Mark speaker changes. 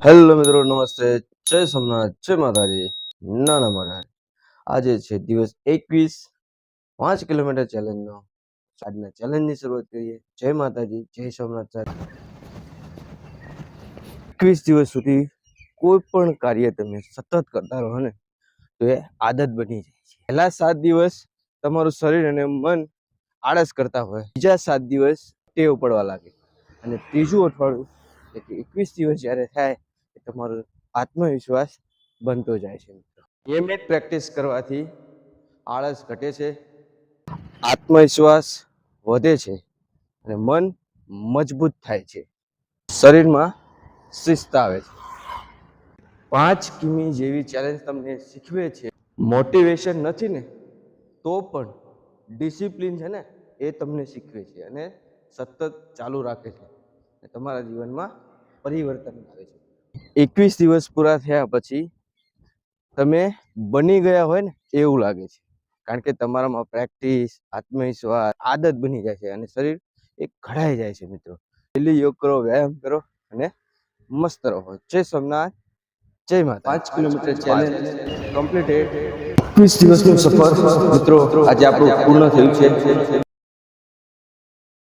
Speaker 1: Hello મિત્રો, નમસ્તે, જય સોમનાથ, જય માતાજી, નાના મારા. આજે છે દિવસ 21 5 કિલોમીટર ચેલેન્જનો. આજના ચેલેન્જની શરૂઆત કરીએ. જય માતાજી, જય સોમનાથ. 21 દિવસ સુધી કોઈ પણ કાર્ય તમે સતત કરતા રહો ને તો એ આદત બની જાય છે. પહેલા 7 દિવસ તમારું શરીર અને મન આળસ કરતા હોય, બીજા 7 દિવસ ટેવ પડવા લાગે, અને ત્રીજું અઠવાડિયું એટલે 21 દિવસ જ્યારે થાય તમારો આત્મવિશ્વાસ બનતો જાય છે. નિયમિત પ્રેક્ટિસ કરવાથી આળસ ઘટે છે, આત્મવિશ્વાસ વધે છે અને મન મજબૂત થાય છે. શરીરમાં શિસ્ત આવે છે. 5 કિમી જેવી ચેલેન્જ તમને શીખવે છે. મોટિવેશન નથી ને તો પણ ડિસિપ્લિન છે ને એ તમને શીખવે છે અને સતત ચાલુ રાખે છે. તમારા જીવનમાં પરિવર્તન આવે છે. 21 દિવસ પૂરા થયા પછી તમે બની ગયા હોય ને એવું લાગે છે, કારણ કે તમારામાં પ્રેક્ટિસ, આત્મવિશ્વાસ, આદત બની જાય છે અને શરીર એક ઘડાઈ જાય છે. મિત્રો, ડેલી યોગ કરો, વ્યાયામ કરો અને મસ્ત રહો. જય સોમનાથ, જય માતા. 5 કિલોમીટર ચેલેન્જ કમ્પ્લીટેડ. 21 દિવસનું સફર મિત્રો આજે આપણું પૂર્ણ થયું છે.